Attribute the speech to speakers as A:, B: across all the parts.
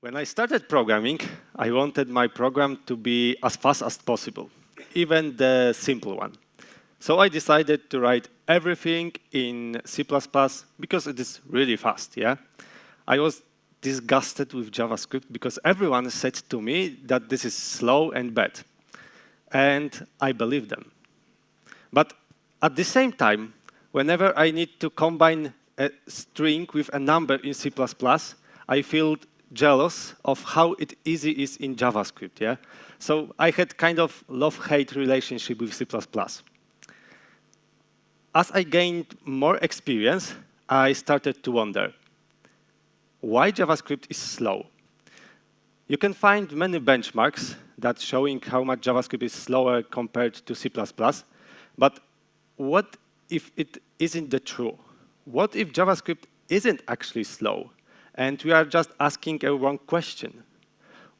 A: When I started programming, I wanted my program to be as fast as possible, even the simple one. So I decided to write everything in C++ because it is really fast, yeah? I was disgusted with JavaScript because everyone said to me that this is slow and bad. And I believed them. But at the same time, whenever I need to combine a string with a number in C++, I feel jealous of how easy it is in JavaScript, yeah? So I had kind of love-hate relationship with C++. As I gained more experience, I started to wonder, why JavaScript is slow? You can find many benchmarks that showing how much JavaScript is slower compared to C++, but what if it isn't the true? What if JavaScript isn't actually slow, and we are just asking a wrong question?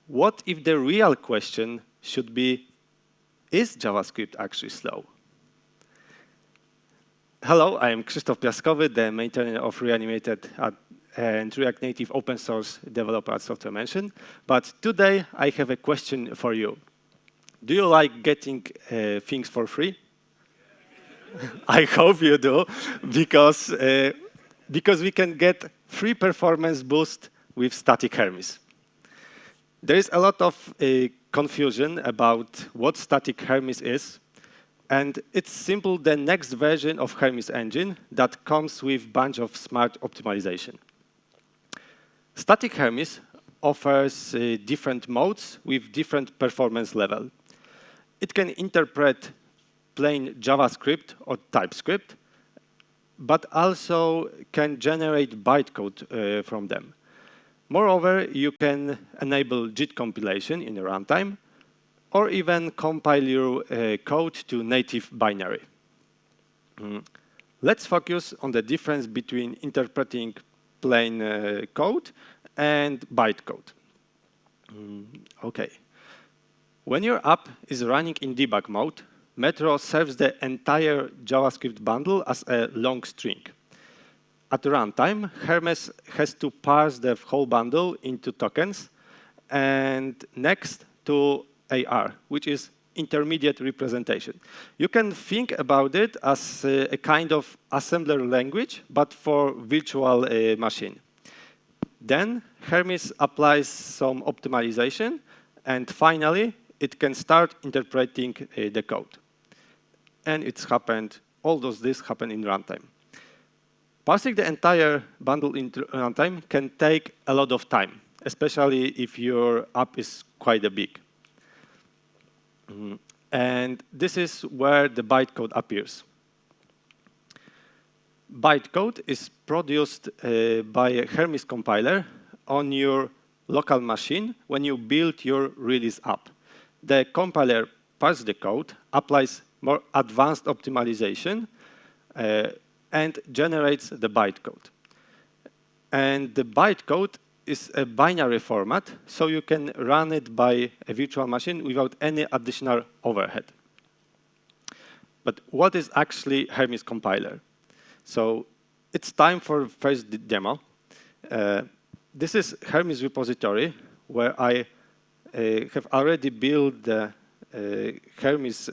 A: What if the real question should be, is JavaScript actually slow? Hello, I am Krzysztof Piaskowy, the maintainer of Reanimated and React Native open source developer at Software Mansion. But today, I have a question for you. Do you like getting things for free? I hope you do, because we can get free performance boost with Static Hermes. There is a lot of confusion about what Static Hermes is, and it's simply the next version of Hermes engine that comes with a bunch of smart optimization. Static Hermes offers different modes with different performance level. It can interpret plain JavaScript or TypeScript, but also can generate bytecode from them. Moreover, you can enable JIT compilation in the runtime, or even compile your code to native binary. Let's focus on the difference between interpreting plain code and bytecode. Okay. When your app is running in debug mode, Metro serves the entire JavaScript bundle as a long string. At runtime, Hermes has to parse the whole bundle into tokens, and next to AR, which is intermediate representation. You can think about it as a kind of assembler language, but for virtual machine. Then Hermes applies some optimization, and finally, it can start interpreting the code. And it's happened, all this happen in runtime. Parsing the entire bundle into runtime can take a lot of time, especially if your app is quite big. And this is where the bytecode appears. Bytecode is produced by a Hermes compiler on your local machine when you build your release app. The compiler parses the code, applies more advanced optimization, and generates the bytecode. And the bytecode is a binary format, so you can run it by a virtual machine without any additional overhead. But what is actually Hermes compiler? So it's time for first demo. This is Hermes repository, where I have already built the Hermes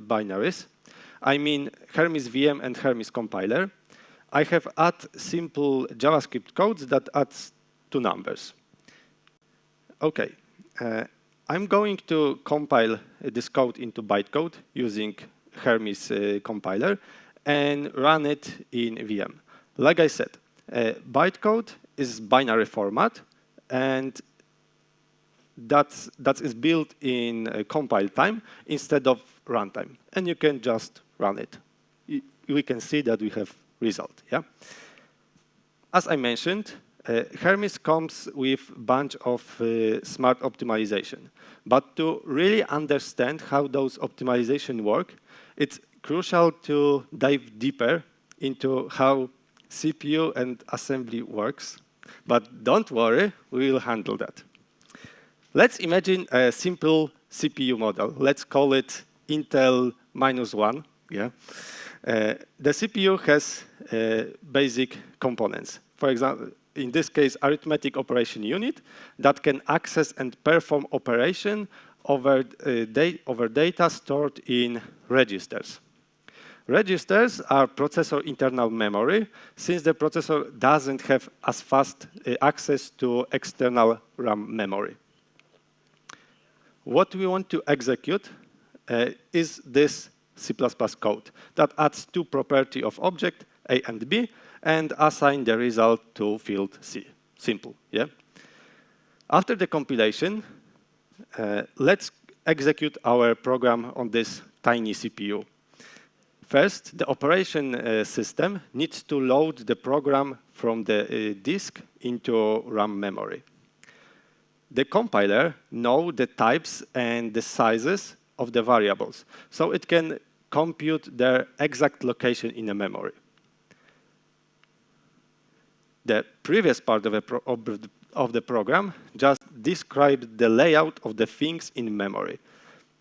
A: binaries. I mean Hermes VM and Hermes compiler. I have added simple JavaScript codes that adds two numbers. OK, I'm going to compile this code into bytecode using Hermes compiler and run it in VM. Like I said, bytecode is binary format, and that is built in compile time instead of runtime. And you can just run it. We can see that we have result. Yeah. As I mentioned, Hermes comes with a bunch of smart optimization. But to really understand how those optimizations work, it's crucial to dive deeper into how CPU and assembly works. But don't worry, we will handle that. Let's imagine a simple CPU model. Let's call it Intel -1. Yeah. The CPU has basic components. For example, in this case, arithmetic operation unit that can access and perform operation over data stored in registers. Registers are processor internal memory, since the processor doesn't have as fast access to external RAM memory. What we want to execute is this C++ code that adds two properties of object, A and B, and assign the result to field C. Simple, yeah? After the compilation, let's execute our program on this tiny CPU. First, the operation system needs to load the program from the disk into RAM memory. The compiler knows the types and the sizes of the variables, so it can compute their exact location in the memory. The previous part of the program just described the layout of the things in memory.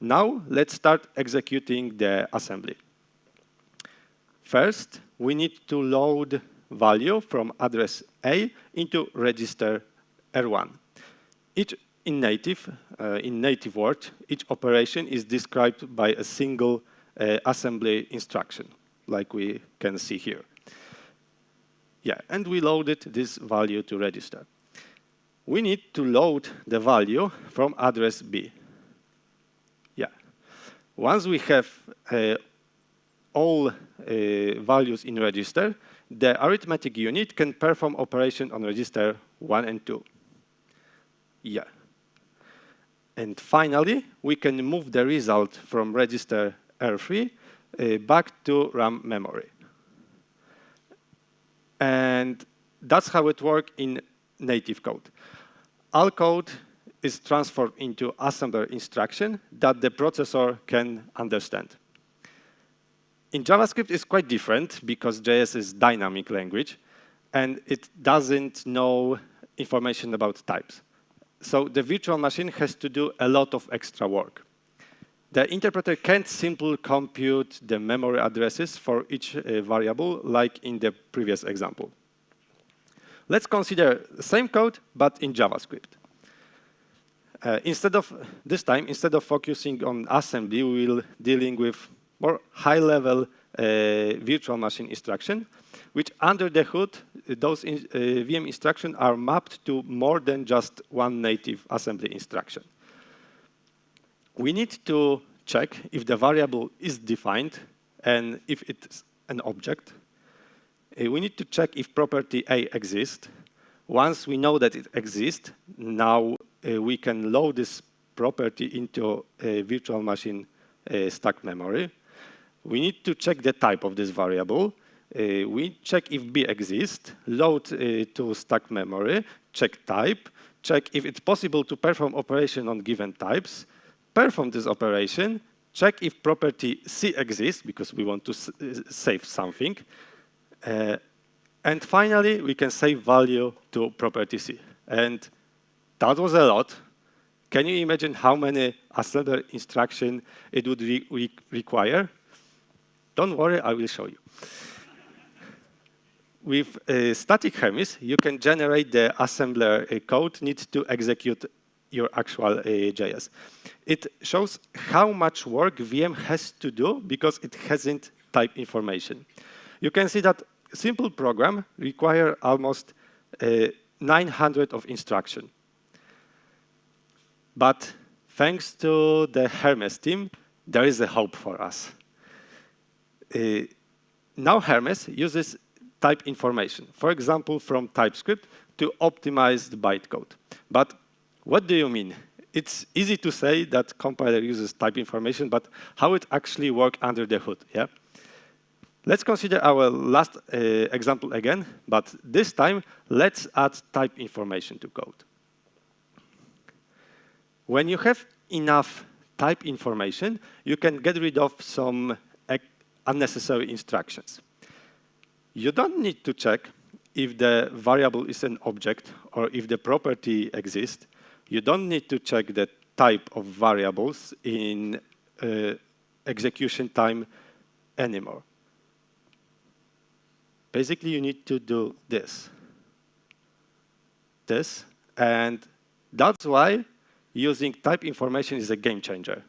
A: Now, let's start executing the assembly. First, we need to load value from address A into register R1. In native word, each operation is described by a single assembly instruction, like we can see here. Yeah, and we loaded this value to register. We need to load the value from address B. Yeah. Once we have all values in register, the arithmetic unit can perform operation on register 1 and 2. Yeah. And finally, we can move the result from register R3 back to RAM memory. And that's how it works in native code. All code is transformed into assembler instruction that the processor can understand. In JavaScript, it's quite different because JS is dynamic language, and it doesn't know information about types. So the virtual machine has to do a lot of extra work. The interpreter can't simply compute the memory addresses for each variable, like in the previous example. Let's consider the same code, but in JavaScript. Instead of focusing on assembly, we will dealing with more high-level virtual machine instruction, which under the hood, those VM instructions are mapped to more than just one native assembly instruction. We need to check if the variable is defined and if it's an object. We need to check if property A exists. Once we know that it exists, now we can load this property into a virtual machine stack memory. We need to check the type of this variable. We check if B exists, load to stack memory, check type, check if it's possible to perform operation on given types, perform this operation, check if property C exists, because we want to save something, and finally, we can save value to property C. And that was a lot. Can you imagine how many assembler instructions it would require? Don't worry, I will show you. With Static Hermes, you can generate the assembler code needs to execute your actual JS. It shows how much work VM has to do because it hasn't type information. You can see that simple program requires almost 900 of instruction. But thanks to the Hermes team, there is a hope for us. Now Hermes uses type information, for example, from TypeScript to optimize the bytecode. But what do you mean? It's easy to say that compiler uses type information, but how it actually works under the hood, yeah? Let's consider our last example again, but this time, let's add type information to code. When you have enough type information, you can get rid of some unnecessary instructions. You don't need to check if the variable is an object or if the property exists. You don't need to check the type of variables in execution time anymore. Basically, you need to do this. this, and that's why using type information is a game changer.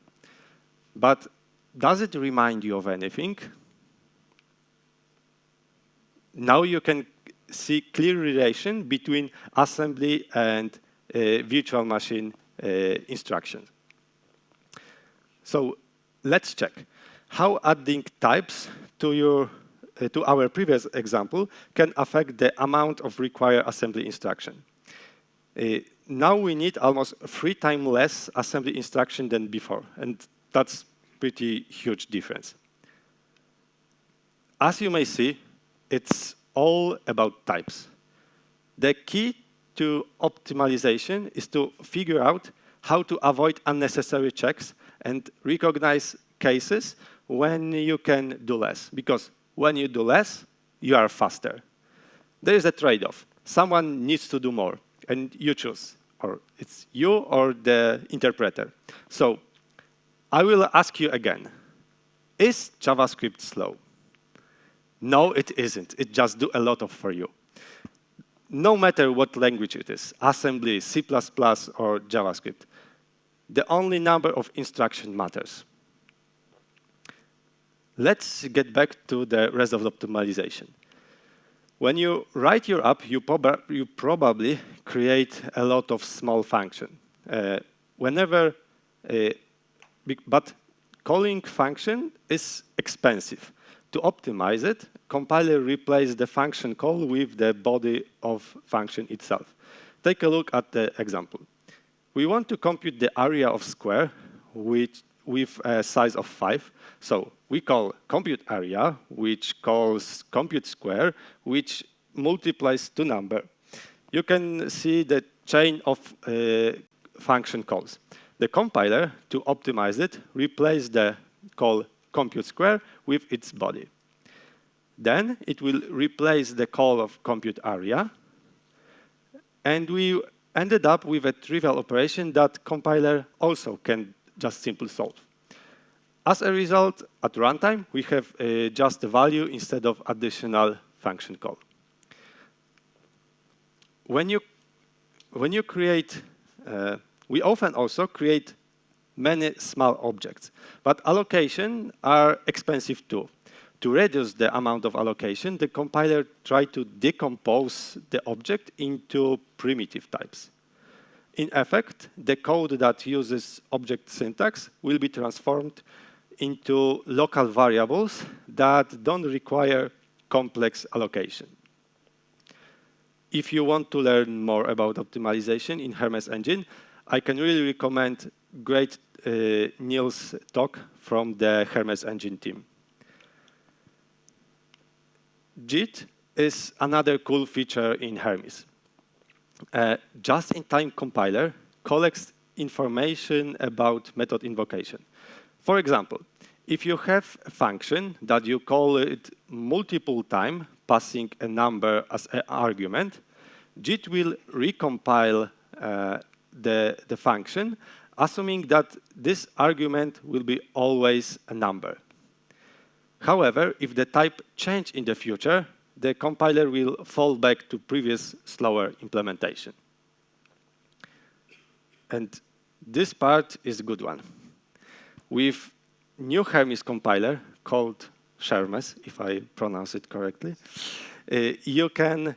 A: But does it remind you of anything? Now you can see clear relation between assembly and virtual machine instructions. So let's check how adding types to our previous example can affect the amount of required assembly instruction. Now we need almost 3 times less assembly instruction than before, and that's pretty huge difference. As you may see, it's all about types. The key to optimization is to figure out how to avoid unnecessary checks and recognize cases when you can do less. Because when you do less, you are faster. There is a trade-off. Someone needs to do more, and you choose. Or it's you or the interpreter. So I will ask you again, is JavaScript slow? No, it isn't. It just do a lot of for you. No matter what language it is, assembly, C++, or JavaScript, the only number of instruction matters. Let's get back to the rest of the optimization. When you write your app, you probably create a lot of small functions. But calling function is expensive. To optimize it, compiler replaces the function call with the body of function itself. Take a look at the example. We want to compute the area of square with a size of 5. So we call compute area, which calls compute square, which multiplies to number. You can see the chain of function calls. The compiler, to optimize it, replaces the call compute square with its body. Then it will replace the call of compute area. And we ended up with a trivial operation that compiler also can just simply solve. As a result, at runtime, we have just a value instead of additional function call. When you create, we often also create many small objects, but allocation are expensive too. To reduce the amount of allocation, the compiler tries to decompose the object into primitive types. In effect, the code that uses object syntax will be transformed into local variables that don't require complex allocation. If you want to learn more about optimization in Hermes engine, I can really recommend great Neil's talk from the Hermes engine team. JIT is another cool feature in Hermes. Just-in-time compiler collects information about method invocation. For example, if you have a function that you call it multiple times, passing a number as an argument, JIT will recompile the function, assuming that this argument will be always a number. However, if the type changes in the future, the compiler will fall back to previous slower implementation. And this part is a good one. With new Hermes compiler called Hermes, if I pronounce it correctly, you can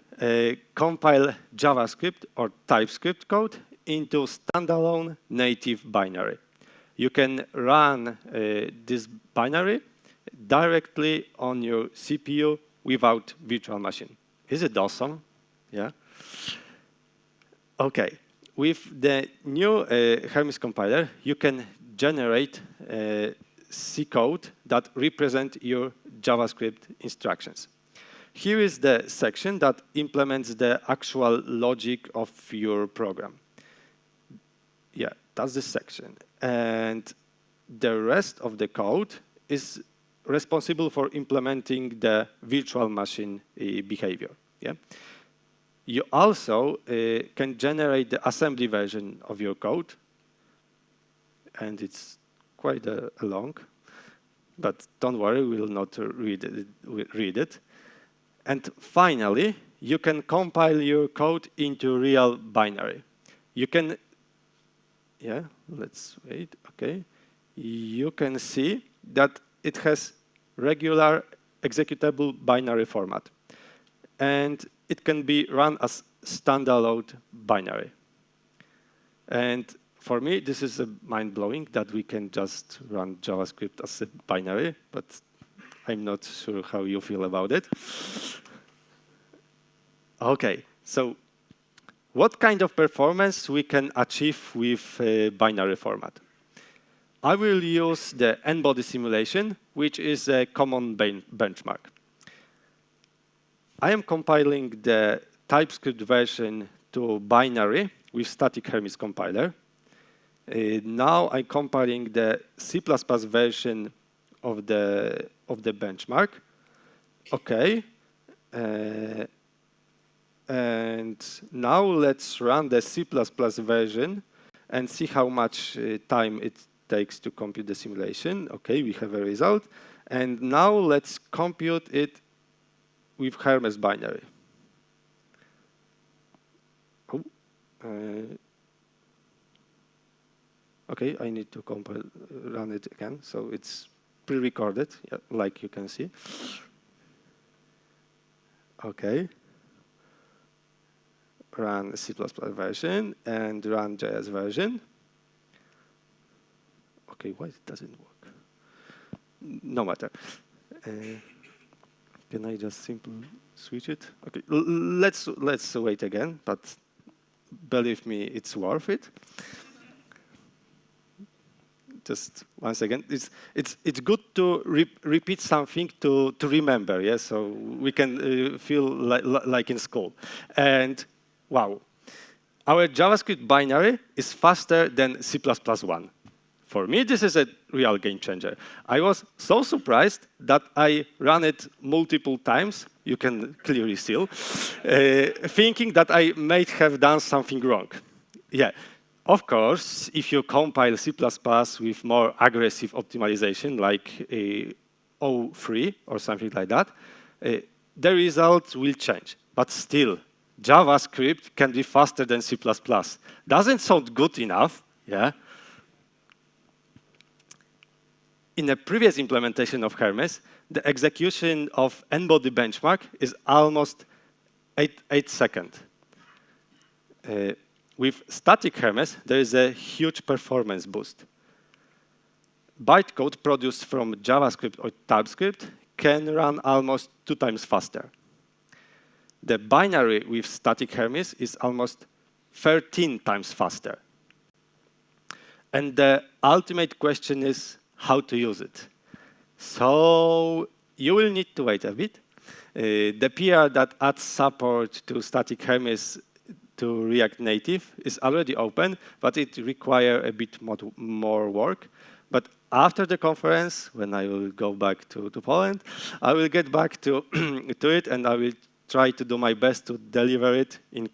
A: compile JavaScript or TypeScript code into standalone native binary. You can run this binary directly on your CPU without virtual machine. Is it awesome? Yeah. Okay. With the new Hermes compiler, you can generate C code that represent your JavaScript instructions. Here is the section that implements the actual logic of your program. Yeah, that's the section. And the rest of the code is responsible for implementing the virtual machine behavior. Yeah? You also can generate the assembly version of your code. And it's quite long. But don't worry, we will not read it. And finally, you can compile your code into real binary. You can, yeah, let's wait, okay. You can see that it has regular executable binary format. And it can be run as standalone binary. And for me, this is mind-blowing that we can just run JavaScript as a binary, but I'm not sure how you feel about it. OK, so what kind of performance we can achieve with a binary format? I will use the n-body simulation, which is a common benchmark. I am compiling the TypeScript version to binary with Static Hermes compiler. Now I'm compiling the C++ version of the benchmark. OK. And now let's run the C++ version and see how much time it takes to compute the simulation. OK, we have a result. And now let's compute it with Hermes binary. Oh, OK, I need to run it again. So it's pre-recorded, yeah, like you can see. OK. Run C++ version and run JS version. OK, why it doesn't work? No matter. Can I just simply switch it? OK, let's wait again, but believe me, it's worth it. Just once again, it's good to repeat something to remember, yeah. So we can feel like in school. And wow, our JavaScript binary is faster than C++1. For me, this is a real game changer. I was so surprised that I ran it multiple times. You can clearly see, thinking that I might have done something wrong. Yeah, of course, if you compile C++ with more aggressive optimization, like O3 or something like that, the results will change. But still, JavaScript can be faster than C++. Doesn't sound good enough, yeah? In a previous implementation of Hermes, the execution of n-body benchmark is almost 8 seconds. With Static Hermes, there is a huge performance boost. Bytecode produced from JavaScript or TypeScript can run almost 2 times faster. The binary with Static Hermes is almost 13 times faster. And the ultimate question is how to use it. So you will need to wait a bit. The PR that adds support to Static Hermes to React Native is already open, but it requires a bit more work. But after the conference, when I will go back to Poland, I will get back to it, and I will try to do my best to deliver it in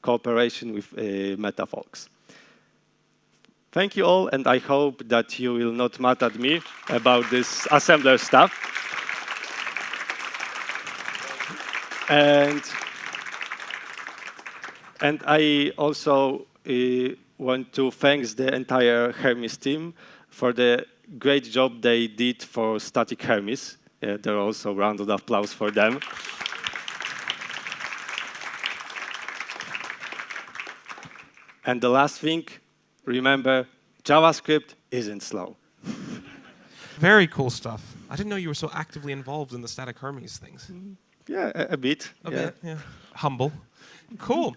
A: cooperation with Meta folks. Thank you all, and I hope that you will not mad at me about this assembler stuff. And I also want to thank the entire Hermes team for the great job they did for Static Hermes. There are also a round of applause for them. And the last thing, remember, JavaScript isn't slow.
B: Very cool stuff. I didn't know you were so actively involved in the Static Hermes things.
A: Yeah, a bit.
B: A bit, yeah. Humble. Cool.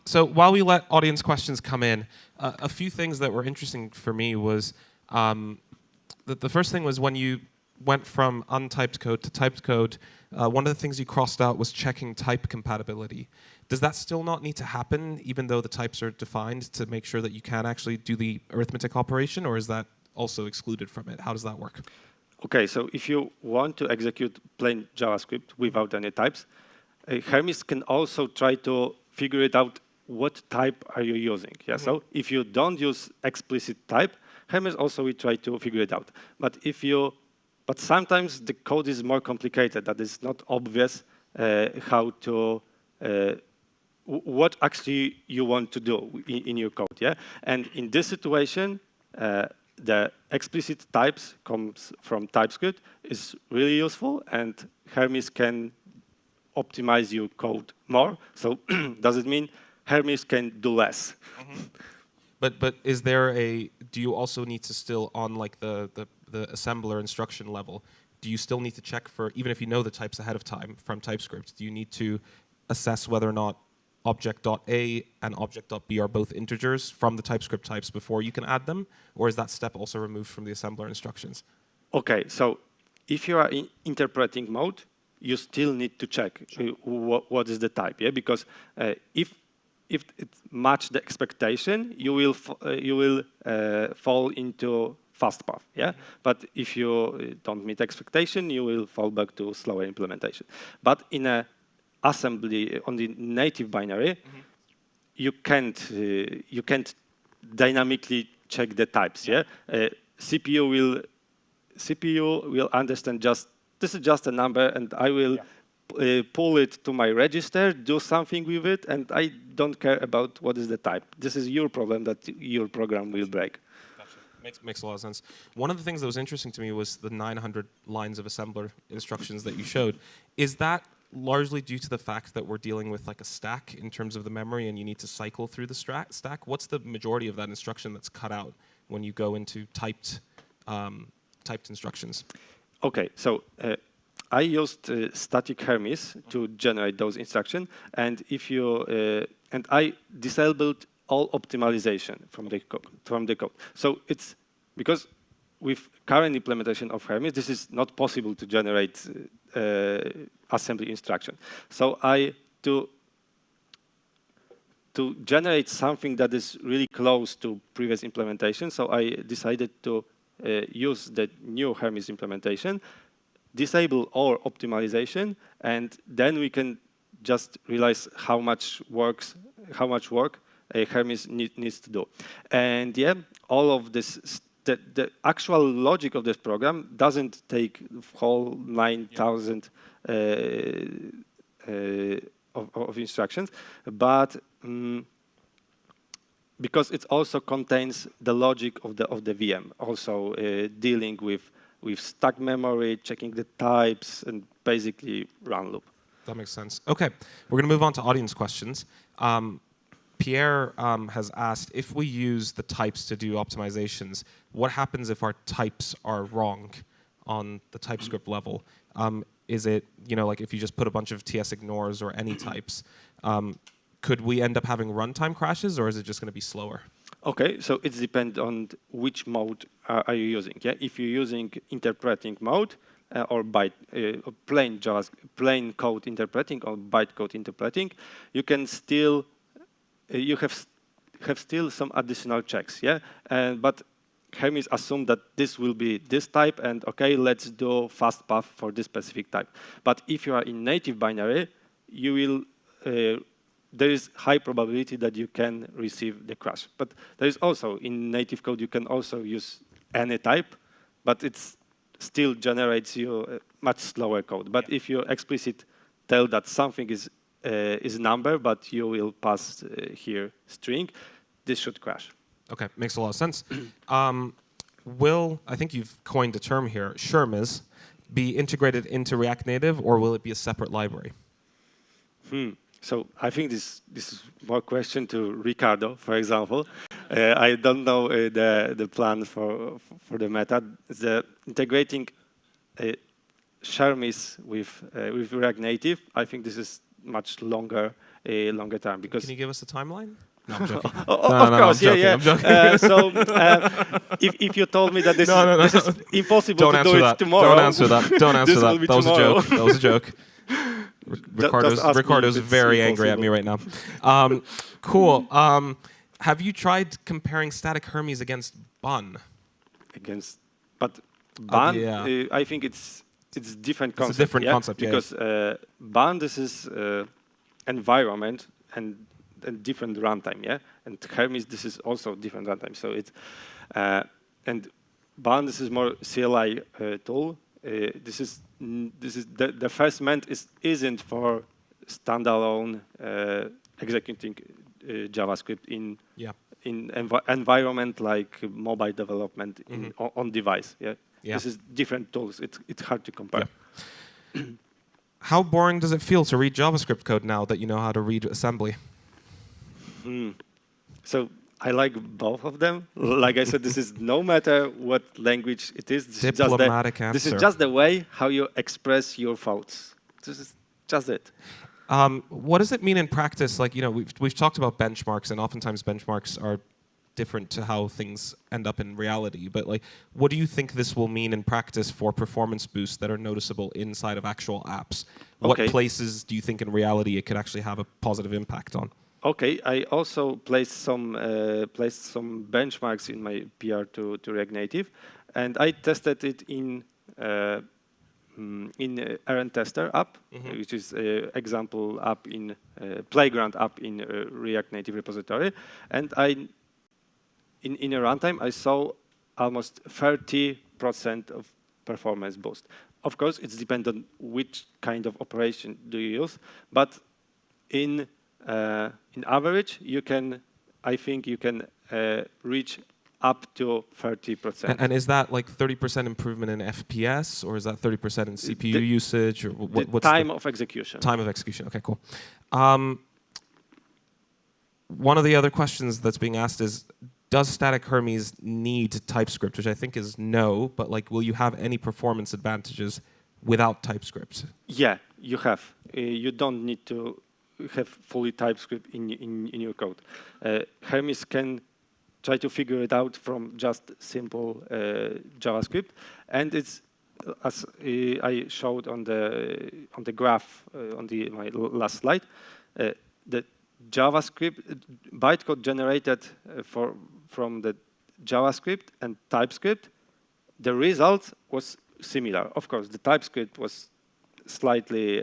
B: So while we let audience questions come in, a few things that were interesting for me was the first thing was when you went from untyped code to typed code, one of the things you crossed out was checking type compatibility. Does that still not need to happen, even though the types are defined, to make sure that you can actually do the arithmetic operation, or is that also excluded from it? How does that work?
A: OK, so if you want to execute plain JavaScript without any types, Hermes can also try to figure it out what type are you using. Yeah? Mm-hmm. So if you don't use explicit type, Hermes also will try to figure it out. But sometimes the code is more complicated, that is not obvious how to what actually you want to do in your code, yeah? And in this situation, the explicit types comes from TypeScript is really useful, and Hermes can optimize your code more. So does it mean Hermes can do less?
B: But is there do you also need to still, on like the assembler instruction level, do you still need to check for, even if you know the types ahead of time from TypeScript, do you need to assess whether or not object.a and object.b are both integers from the TypeScript types before you can add them? Or is that step also removed from the assembler instructions?
A: Okay, so if you are in interpreting mode, you still need to check what is the type, yeah? Because if it match the expectation, you will fall into fast path, yeah? But if you don't meet expectation, you will fall back to slower implementation. But in a assembly on the native binary, you can't dynamically check the types, yeah? CPU will understand this is just a number, and I will pull it to my register, do something with it, and I don't care about what is the type. This is your problem that your program will break.
B: Gotcha. Makes a lot of sense. One of the things that was interesting to me was the 900 lines of assembler instructions that you showed. Is that largely due to the fact that we're dealing with like a stack in terms of the memory, and you need to cycle through the stack? What's the majority of that instruction that's cut out when you go into typed instructions?
A: Okay, so I used Static Hermes to generate those instructions, and if you and I disabled all optimization from the code. So it's because with current implementation of Hermes, this is not possible to generate assembly instruction. So to generate something that is really close to previous implementation, so I decided to use the new Hermes implementation, disable all optimization, and then we can just realize how much work Hermes needs to do. And yeah, all of this, the actual logic of this program doesn't take whole 9,000 of instructions, but because it also contains the logic of the VM, also dealing with stack memory, checking the types, and basically run loop.
B: That makes sense. Okay, we're going to move on to audience questions. Pierre has asked, if we use the types to do optimizations, what happens if our types are wrong on the TypeScript level? Is it, like if you just put a bunch of TS ignores or any types, could we end up having runtime crashes, or is it just going to be slower?
A: Okay, so it depends on which mode are you using. Yeah, if you're using interpreting mode or plain code interpreting or bytecode interpreting, you can still you have still some additional checks. Yeah, but Hermes assume that this will be this type, and okay, let's do fast path for this specific type. But if you are in native binary, you will there is high probability that you can receive the crash. But there is also, in native code, you can also use any type, but it still generates you much slower code. But if you explicit tell that something is number, but you will pass here string, this should crash.
B: Okay, makes a lot of sense. Will, I think you've coined a term here, Hermes, be integrated into React Native, or will it be a separate library?
A: So I think this is more question to Ricardo, for example. I don't know the plan for the method. The integrating Hermes with React Native, I think this is much longer time, because.
B: Can you give us a timeline? No, I'm joking.
A: Of course, yeah.
B: I'm joking.
A: So if you told me that this is impossible to do it tomorrow,
B: don't answer that. Don't answer that. That was a joke. That was a joke. Ricardo's very angry at me right now. Cool. Have you tried comparing Static Hermes against Bun?
A: But Bun,
B: yeah.
A: I think it's different concept.
B: It's a different concept,
A: because Bun, this is environment and different runtime, yeah. And Hermes, this is also different runtime. So it's and Bun, this is more CLI tool. the first ment isn't for standalone executing JavaScript in environment like mobile development on device. This is different tools. It's hard to compare.
B: How boring does it feel to read JavaScript code now that you know how to read assembly?
A: So I like both of them. Like I said, this is no matter what language it is.
B: Diplomatic answer.
A: This is just the way how you express your thoughts. This is just it.
B: What does it mean in practice? Like, we've talked about benchmarks, and oftentimes benchmarks are different to how things end up in reality. But like, what do you think this will mean in practice for performance boosts that are noticeable inside of actual apps? What places do you think in reality it could actually have a positive impact on?
A: Okay, I also placed some benchmarks in my PR to React Native, and I tested it in Errand Tester app, which is example app in Playground app in React Native repository, and in a runtime I saw almost 30% of performance boost. Of course, it's dependent on which kind of operation do you use, but in average, I think you can reach up to 30%.
B: And is that like 30% improvement in FPS, or is that 30% in CPU usage, or what's
A: time of execution?
B: Time of execution. Okay, cool. One of the other questions that's being asked is, does Static Hermes need TypeScript? Which I think is no, but like, will you have any performance advantages without TypeScript?
A: Yeah, you have. You don't need to have fully TypeScript in your code. Hermes can try to figure it out from just simple JavaScript, and it's as I showed on the graph on my last slide. The JavaScript bytecode generated from the JavaScript and TypeScript, the result was similar. Of course, the TypeScript was slightly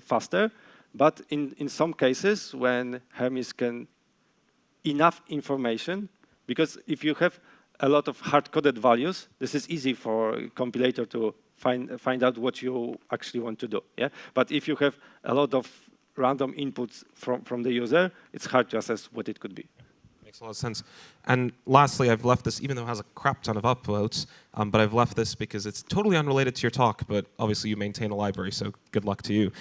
A: faster. But in some cases, when Hermes can enough information, because if you have a lot of hard-coded values, this is easy for a compilator to find out what you actually want to do. But if you have a lot of random inputs from the user, it's hard to assess what it could be.
B: Makes a lot of sense. And lastly, I've left this, even though it has a crap ton of upvotes, but I've left this because it's totally unrelated to your talk, but obviously you maintain a library, so good luck to you.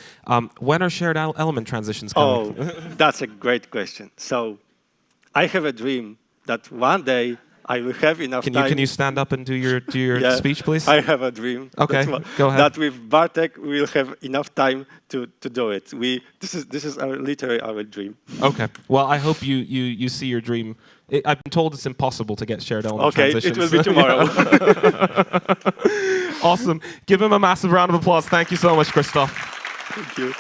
B: When are shared element transitions coming?
A: Oh, that's a great question. So I have a dream that one day I will have enough time.
B: Can you stand up and do your speech, please?
A: I have a dream.
B: Okay, go ahead.
A: That with Bartek we'll have enough time to do it. This is literally our dream.
B: Okay. Well, I hope you see your dream. I've been told it's impossible to get shared element transitions.
A: Okay, it will be tomorrow.
B: Awesome. Give him a massive round of applause. Thank you so much, Krzysztof.
A: Thank you.